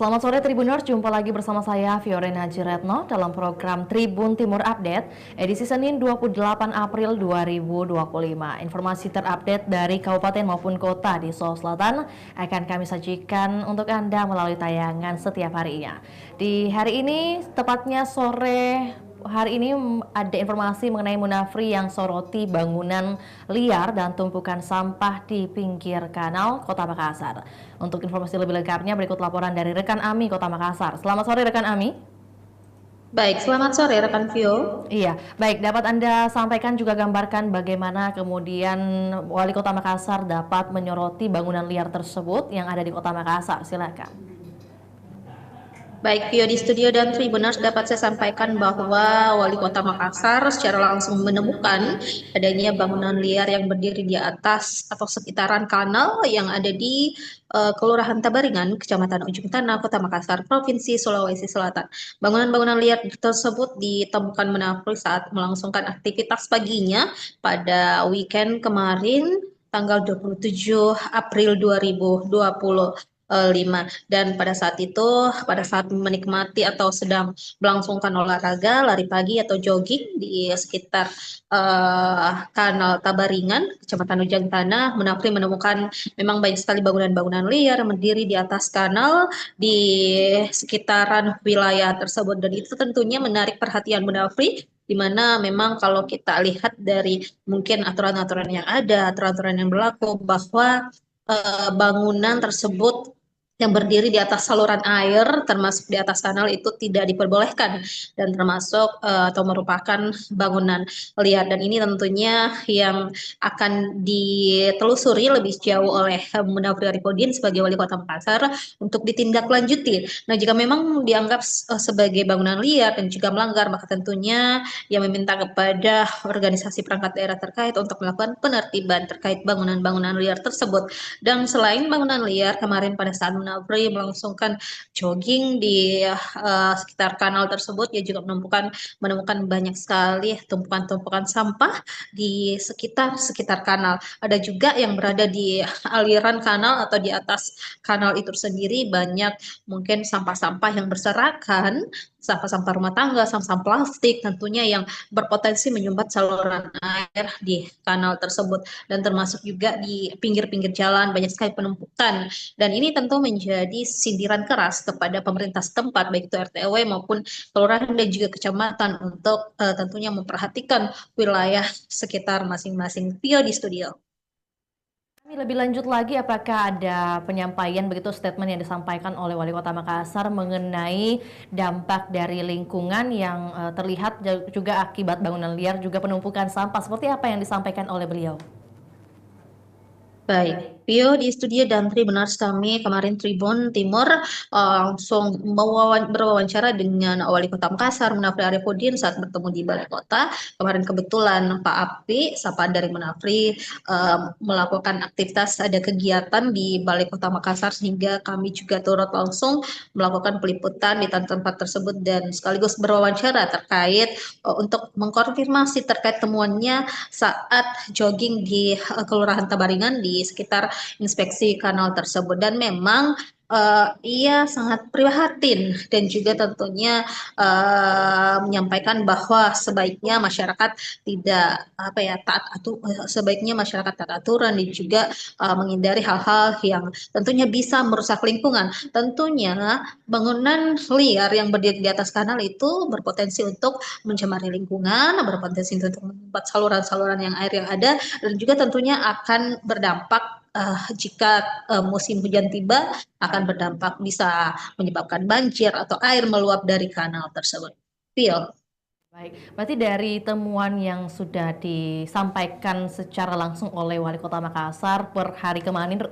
Selamat sore Tribuners, jumpa lagi bersama saya Fiorena Jiretno dalam program Tribun Timur Update edisi Senin 28 April 2025. Informasi terupdate dari kabupaten maupun kota di Sulawesi Selatan akan kami sajikan untuk Anda melalui tayangan setiap harinya. Di hari ini, tepatnya sore hari ini ada informasi mengenai Munafri yang soroti bangunan liar dan tumpukan sampah di pinggir kanal Kota Makassar. Untuk informasi lebih lengkapnya berikut laporan dari rekan Ami Kota Makassar. Selamat sore rekan Ami. Baik, selamat sore rekan Vio. Iya, baik, dapat Anda sampaikan juga gambarkan bagaimana kemudian Wali Kota Makassar dapat menyoroti bangunan liar tersebut yang ada di Kota Makassar. Silakan. Baik, Vio di studio dan Tribuners dapat saya sampaikan bahwa Wali Kota Makassar secara langsung menemukan adanya bangunan liar yang berdiri di atas atau sekitaran kanal yang ada di Kelurahan Tabaringan, Kecamatan Ujung Tanah, Kota Makassar, Provinsi Sulawesi Selatan. Bangunan-bangunan liar tersebut ditemukan Munafri saat melangsungkan aktivitas paginya pada weekend kemarin tanggal 27 April 2025. Dan pada saat itu, pada saat menikmati atau sedang melangsungkan olahraga, lari pagi atau jogging di sekitar Kanal Tabaringan, Kecamatan Ujung Tanah, Munafri menemukan memang banyak sekali bangunan-bangunan liar yang berdiri di atas kanal di sekitaran wilayah tersebut. Dan itu tentunya menarik perhatian Munafri, di mana memang kalau kita lihat dari mungkin aturan-aturan yang ada, aturan-aturan yang berlaku, bahwa bangunan tersebut yang berdiri di atas saluran air, termasuk di atas kanal itu tidak diperbolehkan dan termasuk atau merupakan bangunan liar. Dan ini tentunya yang akan ditelusuri lebih jauh oleh Munafri Arifudin sebagai Wali Kota Makassar untuk ditindaklanjuti. Nah, jika memang dianggap sebagai bangunan liar dan juga melanggar, maka tentunya yang meminta kepada organisasi perangkat daerah terkait untuk melakukan penertiban terkait bangunan-bangunan liar tersebut. Dan selain bangunan liar, kemarin pada saat Munafri melangsungkan jogging di sekitar kanal tersebut, ia juga menemukan banyak sekali tumpukan-tumpukan sampah di sekitar kanal. Ada juga yang berada di aliran kanal atau di atas kanal itu sendiri, banyak mungkin sampah-sampah yang berserakan, sampah-sampah rumah tangga, sampah plastik tentunya yang berpotensi menyumbat saluran air di kanal tersebut, dan termasuk juga di pinggir-pinggir jalan banyak sekali penumpukan. Dan ini tentu menjadi sindiran keras kepada pemerintah setempat, baik itu RT RW maupun kelurahan dan juga kecamatan, untuk tentunya memperhatikan wilayah sekitar masing-masing. Vio di studio. Lebih lanjut lagi, apakah ada penyampaian begitu statement yang disampaikan oleh Wali Kota Makassar mengenai dampak dari lingkungan yang terlihat juga akibat bangunan liar juga penumpukan sampah, seperti apa yang disampaikan oleh beliau? Baik, Vio di studio dan Tribuners kami kemarin Tribun Timur langsung berwawancara dengan Wali Kota Makassar, Munafri Arifudin, saat bertemu di Balai Kota. Kemarin kebetulan Pak Api, sapaan dari Munafri, melakukan aktivitas, ada kegiatan di Balai Kota Makassar, sehingga kami juga turut langsung melakukan peliputan di tempat tersebut dan sekaligus berwawancara terkait untuk mengkonfirmasi terkait temuannya saat jogging di Kelurahan Tabaringan di sekitar inspeksi kanal tersebut. Dan memang ia sangat prihatin dan juga tentunya menyampaikan bahwa sebaiknya masyarakat tidak sebaiknya masyarakat taat aturan dan juga menghindari hal-hal yang tentunya bisa merusak lingkungan. Tentunya bangunan liar yang berdiri di atas kanal itu berpotensi untuk mencemari lingkungan, berpotensi untuk membuat saluran-saluran yang air yang ada, dan juga tentunya akan berdampak jika musim hujan tiba, akan berdampak bisa menyebabkan banjir atau air meluap dari kanal tersebut. Phil. Baik, berarti dari temuan yang sudah disampaikan secara langsung oleh Wali Kota Makassar per hari kemarin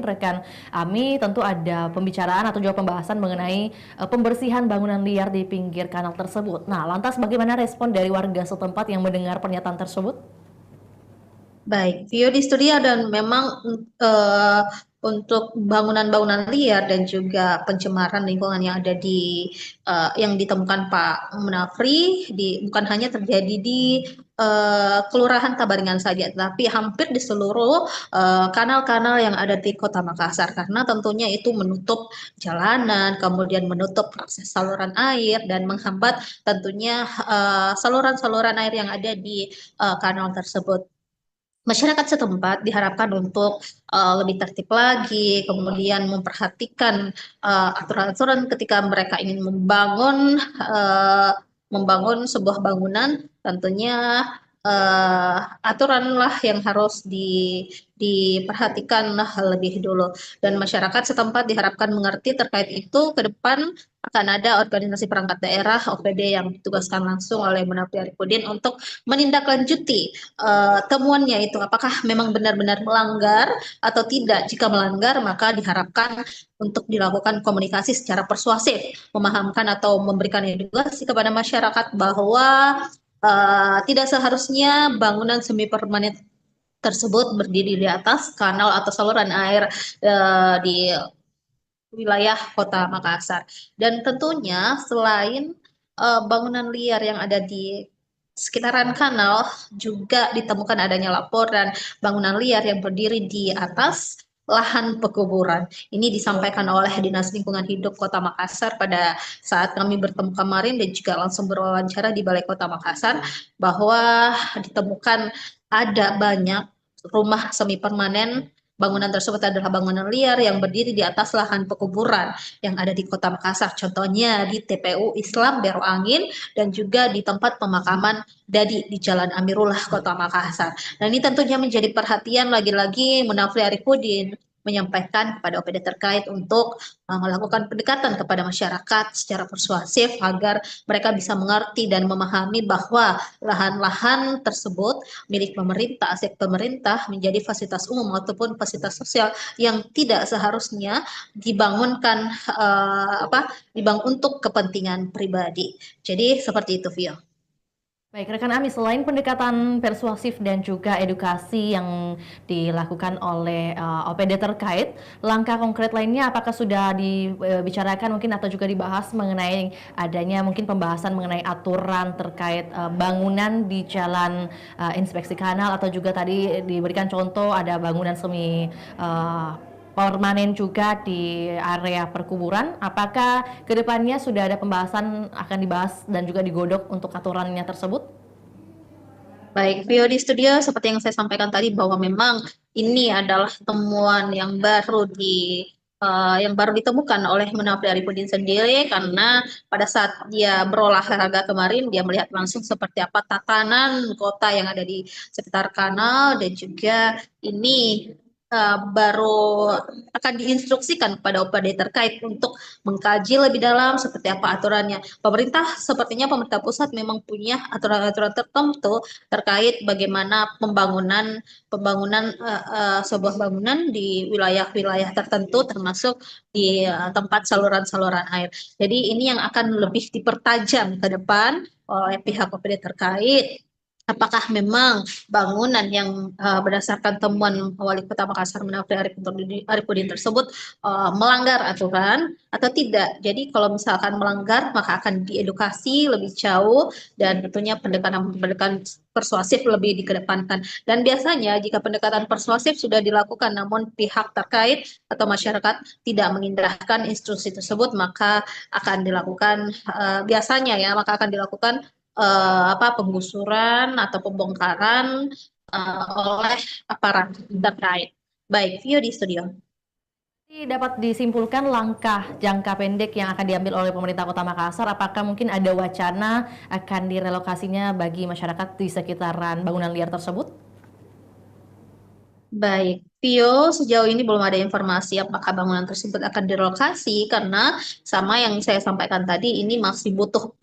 rekan Ami, tentu ada pembicaraan atau juga pembahasan mengenai pembersihan bangunan liar di pinggir kanal tersebut. Nah, lantas bagaimana respon dari warga setempat yang mendengar pernyataan tersebut? Baik, Vio di studio, dan memang eh, untuk bangunan-bangunan liar dan juga pencemaran lingkungan yang ada yang ditemukan Pak Munafri, bukan hanya terjadi di Kelurahan Tabaringan saja, tapi hampir di seluruh kanal-kanal yang ada di Kota Makassar, karena tentunya itu menutup jalanan, kemudian menutup akses saluran air dan menghambat tentunya saluran-saluran air yang ada di kanal tersebut. Masyarakat setempat diharapkan untuk lebih tertib lagi, kemudian memperhatikan aturan-aturan ketika mereka ingin membangun sebuah bangunan, tentunya aturanlah yang harus diperhatikan lebih dulu. Dan masyarakat setempat diharapkan mengerti terkait itu. Ke depan akan ada organisasi perangkat daerah OPD yang ditugaskan langsung oleh Munafri Arifudin untuk menindaklanjuti temuannya itu, apakah memang benar-benar melanggar atau tidak. Jika melanggar, maka diharapkan untuk dilakukan komunikasi secara persuasif, memahamkan atau memberikan edukasi kepada masyarakat bahwa tidak seharusnya bangunan semi permanen tersebut berdiri di atas kanal atau saluran air di wilayah Kota Makassar. Dan tentunya selain bangunan liar yang ada di sekitaran kanal, juga ditemukan adanya laporan bangunan liar yang berdiri di atas lahan pekuburan. Ini disampaikan oleh Dinas Lingkungan Hidup Kota Makassar pada saat kami bertemu kemarin dan juga langsung berwawancara di Balai Kota Makassar, bahwa ditemukan ada banyak rumah semi permanen. Bangunan tersebut adalah bangunan liar yang berdiri di atas lahan pekuburan yang ada di Kota Makassar. Contohnya di TPU Islam Bero Angin dan juga di tempat pemakaman Dadi di Jalan Amirullah Kota Makassar. Dan ini tentunya menjadi perhatian lagi-lagi Munafri Arifudin menyampaikan kepada OPD terkait untuk melakukan pendekatan kepada masyarakat secara persuasif agar mereka bisa mengerti dan memahami bahwa lahan-lahan tersebut milik pemerintah, aset pemerintah, menjadi fasilitas umum ataupun fasilitas sosial yang tidak seharusnya dibangunkan dibangun untuk kepentingan pribadi. Jadi seperti itu, Vio. Baik, rekan Ami, selain pendekatan persuasif dan juga edukasi yang dilakukan oleh OPD terkait, langkah konkret lainnya apakah sudah dibicarakan mungkin atau juga dibahas mengenai adanya mungkin pembahasan mengenai aturan terkait bangunan di jalan inspeksi kanal, atau juga tadi diberikan contoh ada bangunan semi permanen juga di area perkuburan. Apakah kedepannya sudah ada pembahasan akan dibahas dan juga digodok untuk aturannya tersebut? Baik, Vio di studio seperti yang saya sampaikan tadi bahwa memang ini adalah temuan yang baru ditemukan oleh Munafri Arifudin sendiri, karena pada saat dia berolahraga kemarin dia melihat langsung seperti apa tatanan kota yang ada di sekitar kanal, dan juga ini baru akan diinstruksikan kepada OPD terkait untuk mengkaji lebih dalam seperti apa aturannya. Pemerintah pusat memang punya aturan-aturan tertentu terkait bagaimana pembangunan sebuah bangunan di wilayah-wilayah tertentu, termasuk di tempat saluran-saluran air. Jadi ini yang akan lebih dipertajam ke depan oleh pihak OPD terkait. Apakah memang bangunan yang berdasarkan temuan Wali Kota Makassar Munafri Arifudin tersebut melanggar aturan atau tidak. Jadi kalau misalkan melanggar, maka akan diedukasi lebih jauh dan tentunya pendekatan persuasif lebih dikedepankan. Dan biasanya jika pendekatan persuasif sudah dilakukan namun pihak terkait atau masyarakat tidak mengindahkan instruksi tersebut, maka akan dilakukan maka akan dilakukan penggusuran atau pembongkaran oleh aparat terkait. Baik, Vio di studio. Dapat disimpulkan langkah jangka pendek yang akan diambil oleh pemerintah Kota Makassar, apakah mungkin ada wacana akan direlokasinya bagi masyarakat di sekitaran bangunan liar tersebut? Baik, Vio, sejauh ini belum ada informasi apakah bangunan tersebut akan direlokasi, karena sama yang saya sampaikan tadi, ini masih butuh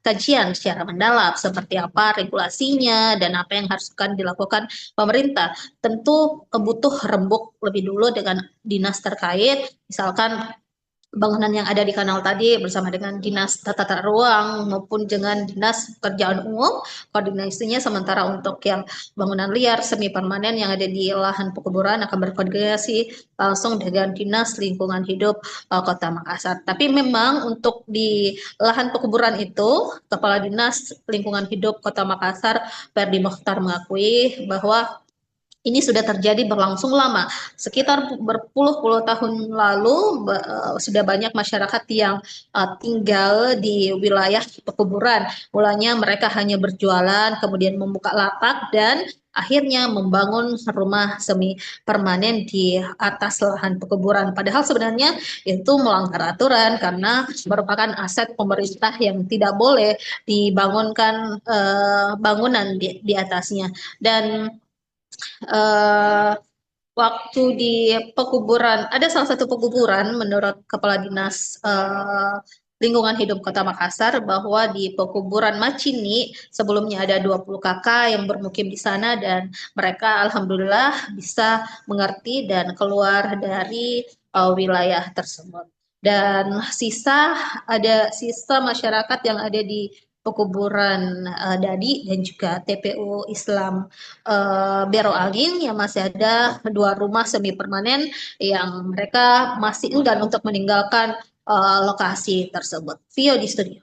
kajian secara mendalam seperti apa regulasinya dan apa yang harus akan dilakukan pemerintah. Tentu butuh rembuk lebih dulu dengan dinas terkait, misalkan bangunan yang ada di kanal tadi bersama dengan Dinas Tata Ruang maupun dengan Dinas Pekerjaan Umum. Koordinasinya sementara untuk yang bangunan liar semi permanen yang ada di lahan pekuburan akan berkoordinasi langsung dengan Dinas Lingkungan Hidup Kota Makassar. Tapi memang untuk di lahan pekuburan itu, Kepala Dinas Lingkungan Hidup Kota Makassar, Perdi Mokhtar, mengakui bahwa ini sudah terjadi berlangsung lama, sekitar berpuluh-puluh tahun lalu sudah banyak masyarakat yang tinggal di wilayah pekuburan. Mulanya mereka hanya berjualan, kemudian membuka lapak dan akhirnya membangun rumah semi permanen di atas lahan pekuburan. Padahal sebenarnya itu melanggar aturan karena merupakan aset pemerintah yang tidak boleh dibangunkan bangunan di atasnya. Dan eh, waktu di pekuburan, ada salah satu pekuburan menurut Kepala Dinas Lingkungan Hidup Kota Makassar bahwa di pekuburan Macini sebelumnya ada 20 kakak yang bermukim di sana dan mereka alhamdulillah bisa mengerti dan keluar dari wilayah tersebut. Dan ada sisa masyarakat yang ada di pekuburan Dadi dan juga TPU Islam Bero Alin yang masih ada 2 rumah semi permanen yang mereka masih enggan untuk meninggalkan lokasi tersebut. Vio di studio.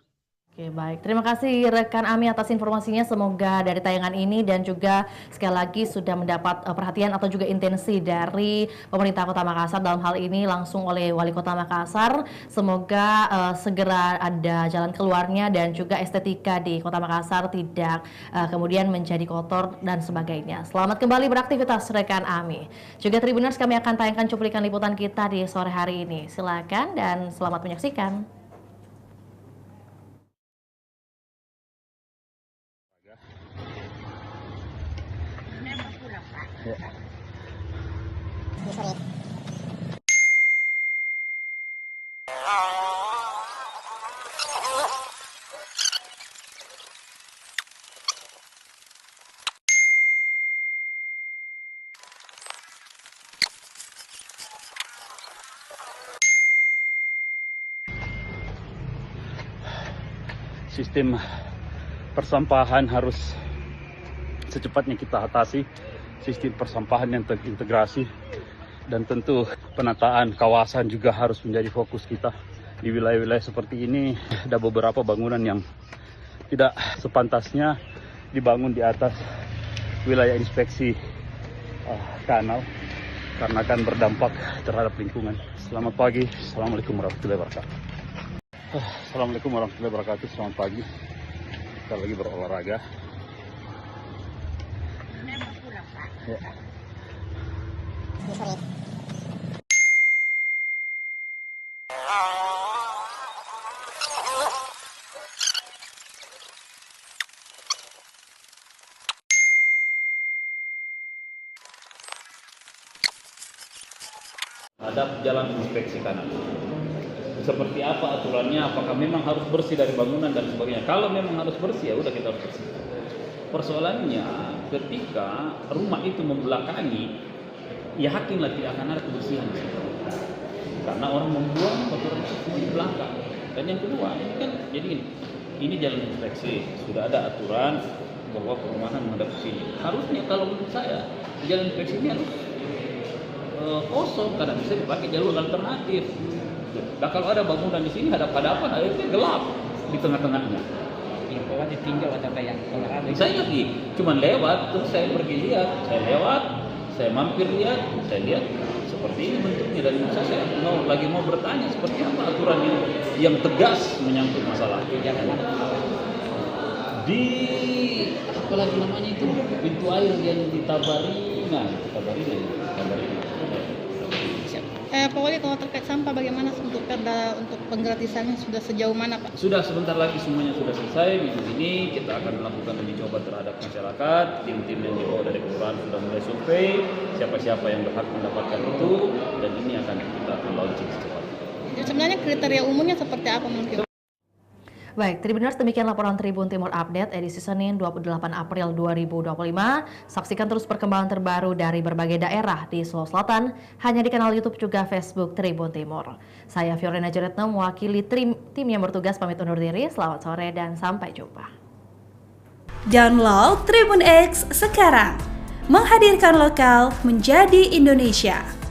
Oke, baik. Terima kasih rekan Ami atas informasinya. Semoga dari tayangan ini dan juga sekali lagi sudah mendapat perhatian atau juga intensi dari pemerintah Kota Makassar dalam hal ini langsung oleh Wali Kota Makassar. Semoga segera ada jalan keluarnya dan juga estetika di Kota Makassar tidak kemudian menjadi kotor dan sebagainya. Selamat kembali beraktivitas rekan Ami. Juga Tribuners, kami akan tayangkan cuplikan liputan kita di sore hari ini. Silakan dan selamat menyaksikan. Sistem persampahan harus secepatnya kita atasi, sistem persampahan yang terintegrasi, dan tentu penataan kawasan juga harus menjadi fokus kita. Di wilayah-wilayah seperti ini ada beberapa bangunan yang tidak sepantasnya dibangun di atas wilayah inspeksi kanal karena akan berdampak terhadap lingkungan. Selamat pagi, Assalamualaikum warahmatullahi wabarakatuh. Assalamualaikum warahmatullahi wabarakatuh. Selamat pagi. Kita lagi berolahraga. Ya. Ada jalan inspeksi kanal. Seperti apa aturannya, apakah memang harus bersih dari bangunan dan sebagainya. Kalau memang harus bersih, ya udah kita harus bersih. Persoalannya ketika rumah itu membelakangi, ya hakimlah tidak akan ada kebersihan di situ. Karena orang membuang kotoran itu semua di belakang. Dan yang kedua, ini kan jadi ini jalan inspeksi, sudah ada aturan bahwa perumahan menghadap ke sini. Harusnya kalau menurut saya jalan inspeksi ini harus kosong karena bisa dipakai jalur alternatif. Nah kalau ada bangunan di sini hadap-hadapan, akhirnya gelap di tengah-tengahnya. Lewat ditinjau atau kayak olahraga. Saya lagi cuman lewat, terus saya pergi lihat, saya lewat, saya mampir lihat, saya lihat seperti ini bentuknya dan saya mau bertanya seperti apa aturan ini yang tegas menyangkut masalah di apalagi namanya itu pintu air yang di Tabarina. Pak Wali, kalau terkait sampah bagaimana untuk perda untuk penggratisannya sudah sejauh mana Pak? Sudah sebentar lagi semuanya sudah selesai. Minggu ini kita akan melakukan uji coba terhadap masyarakat. Tim-tim yang dibawa dari kelurahan sudah mulai survei siapa-siapa yang berhak mendapatkan itu dan ini akan kita launching secepatnya. Jadi sebenarnya kriteria umumnya seperti apa mungkin? Baik, Tribuners, demikian laporan Tribun Timur Update edisi Senin 28 April 2025. Saksikan terus perkembangan terbaru dari berbagai daerah di Sulawesi Selatan hanya di kanal YouTube juga Facebook Tribun Timur. Saya Fiorina Jeretno mewakili tim yang bertugas pamit undur diri. Selamat sore dan sampai jumpa. Download Tribun X sekarang. Menghadirkan lokal menjadi Indonesia.